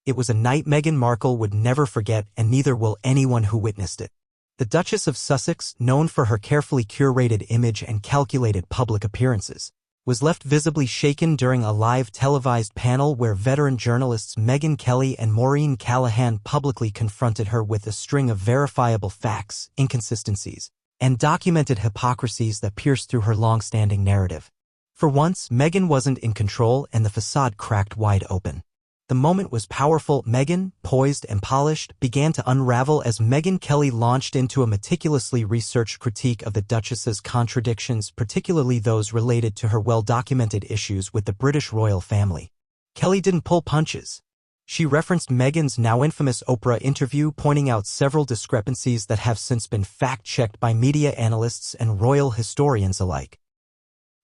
It was a night Meghan Markle would never forget, and neither will anyone who witnessed it. The Duchess of Sussex, known for her carefully curated image and calculated public appearances, was left visibly shaken during a live televised panel where veteran journalists Megyn Kelly and Maureen Callahan publicly confronted her with a string of verifiable facts, inconsistencies, and documented hypocrisies that pierced through her long-standing narrative. For once, Megyn wasn't in control and the facade cracked wide open. The moment was powerful. Megyn, poised and polished, began to unravel as Megyn Kelly launched into a meticulously researched critique of the Duchess's contradictions, particularly those related to her well-documented issues with the British royal family. Kelly didn't pull punches. She referenced Meghan's now infamous Oprah interview, pointing out several discrepancies that have since been fact-checked by media analysts and royal historians alike.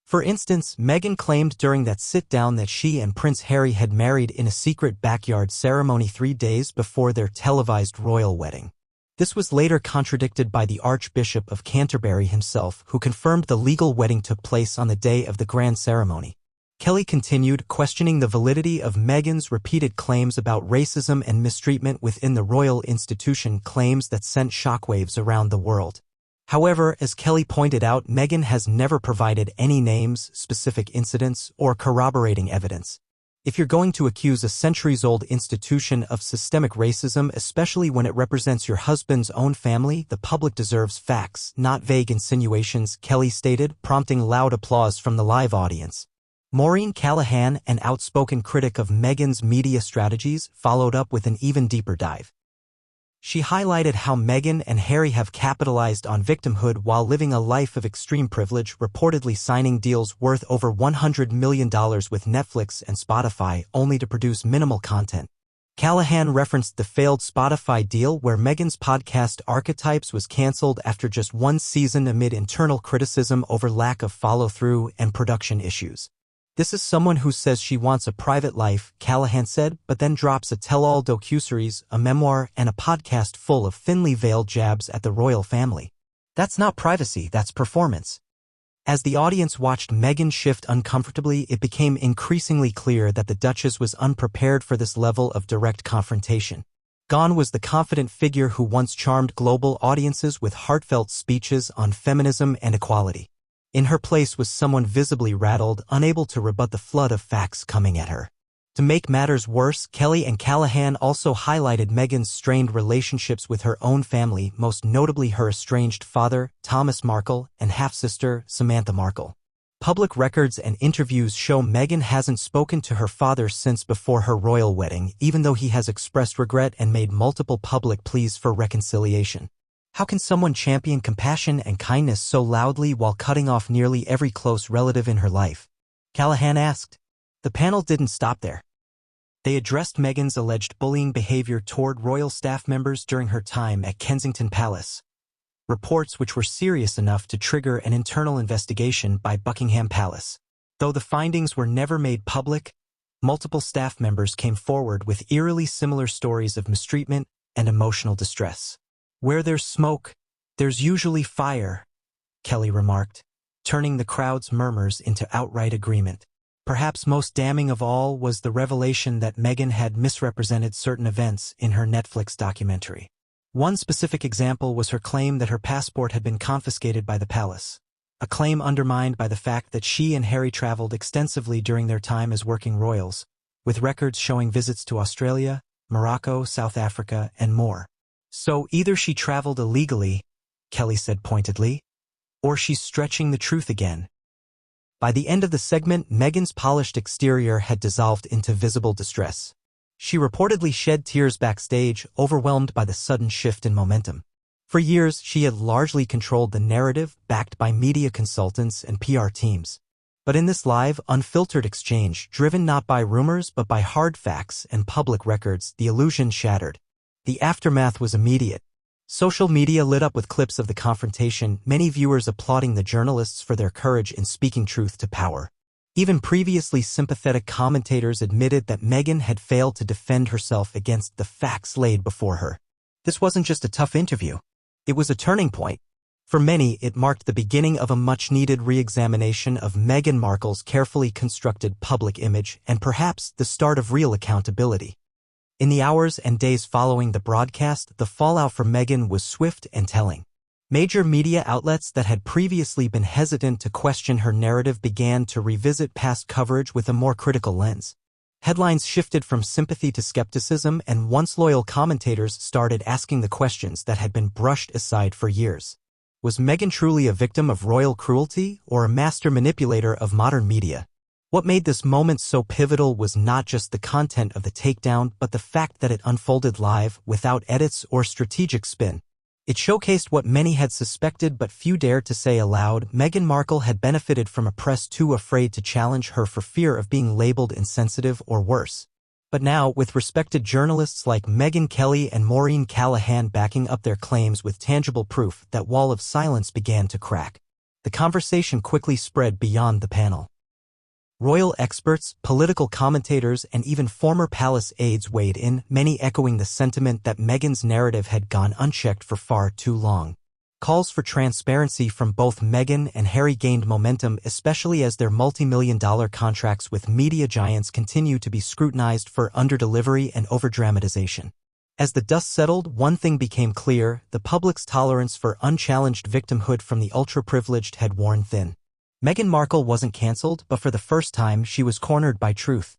For instance, Megyn claimed during that sit-down that she and Prince Harry had married in a secret backyard ceremony 3 days before their televised royal wedding. This was later contradicted by the Archbishop of Canterbury himself, who confirmed the legal wedding took place on the day of the grand ceremony. Kelly continued, questioning the validity of Meghan's repeated claims about racism and mistreatment within the royal institution, claims that sent shockwaves around the world. However, as Kelly pointed out, Megyn has never provided any names, specific incidents, or corroborating evidence. If you're going to accuse a centuries-old institution of systemic racism, especially when it represents your husband's own family, the public deserves facts, not vague insinuations, Kelly stated, prompting loud applause from the live audience. Maureen Callahan, an outspoken critic of Meghan's media strategies, followed up with an even deeper dive. She highlighted how Meghan and Harry have capitalized on victimhood while living a life of extreme privilege, reportedly signing deals worth over $100 million with Netflix and Spotify, only to produce minimal content. Callahan referenced the failed Spotify deal where Meghan's podcast Archetypes was cancelled after just 1 season amid internal criticism over lack of follow-through and production issues. This is someone who says she wants a private life, Callahan said, but then drops a tell-all docuseries, a memoir, and a podcast full of thinly veiled jabs at the royal family. That's not privacy, that's performance. As the audience watched Megyn shift uncomfortably, it became increasingly clear that the Duchess was unprepared for this level of direct confrontation. Gone was the confident figure who once charmed global audiences with heartfelt speeches on feminism and equality. In her place was someone visibly rattled, unable to rebut the flood of facts coming at her. To make matters worse, Kelly and Callahan also highlighted Meghan's strained relationships with her own family, most notably her estranged father, Thomas Markle, and half-sister, Samantha Markle. Public records and interviews show Meghan hasn't spoken to her father since before her royal wedding, even though he has expressed regret and made multiple public pleas for reconciliation. How can someone champion compassion and kindness so loudly while cutting off nearly every close relative in her life? Callahan asked. The panel didn't stop there. They addressed Meghan's alleged bullying behavior toward royal staff members during her time at Kensington Palace, reports which were serious enough to trigger an internal investigation by Buckingham Palace. Though the findings were never made public, multiple staff members came forward with eerily similar stories of mistreatment and emotional distress. Where there's smoke, there's usually fire, Kelly remarked, turning the crowd's murmurs into outright agreement. Perhaps most damning of all was the revelation that Meghan had misrepresented certain events in her Netflix documentary. One specific example was her claim that her passport had been confiscated by the palace, a claim undermined by the fact that she and Harry traveled extensively during their time as working royals, with records showing visits to Australia, Morocco, South Africa, and more. So either she traveled illegally, Kelly said pointedly, or she's stretching the truth again. By the end of the segment, Meghan's polished exterior had dissolved into visible distress. She reportedly shed tears backstage, overwhelmed by the sudden shift in momentum. For years, she had largely controlled the narrative, backed by media consultants and PR teams. But in this live, unfiltered exchange, driven not by rumors but by hard facts and public records, the illusion shattered. The aftermath was immediate. Social media lit up with clips of the confrontation, many viewers applauding the journalists for their courage in speaking truth to power. Even previously sympathetic commentators admitted that Meghan had failed to defend herself against the facts laid before her. This wasn't just a tough interview. It was a turning point. For many, it marked the beginning of a much-needed re-examination of Meghan Markle's carefully constructed public image and perhaps the start of real accountability. In the hours and days following the broadcast, the fallout for Meghan was swift and telling. Major media outlets that had previously been hesitant to question her narrative began to revisit past coverage with a more critical lens. Headlines shifted from sympathy to skepticism, and once loyal commentators started asking the questions that had been brushed aside for years. Was Meghan truly a victim of royal cruelty or a master manipulator of modern media? What made this moment so pivotal was not just the content of the takedown, but the fact that it unfolded live, without edits or strategic spin. It showcased what many had suspected but few dared to say aloud. Meghan Markle had benefited from a press too afraid to challenge her for fear of being labeled insensitive or worse. But now, with respected journalists like Megyn Kelly and Maureen Callahan backing up their claims with tangible proof, that wall of silence began to crack. The conversation quickly spread beyond the panel. Royal experts, political commentators, and even former palace aides weighed in, many echoing the sentiment that Meghan's narrative had gone unchecked for far too long. Calls for transparency from both Meghan and Harry gained momentum, especially as their multi-million-dollar contracts with media giants continue to be scrutinized for underdelivery and overdramatization. As the dust settled, one thing became clear: the public's tolerance for unchallenged victimhood from the ultra-privileged had worn thin. Meghan Markle wasn't cancelled, but for the first time she was cornered by truth.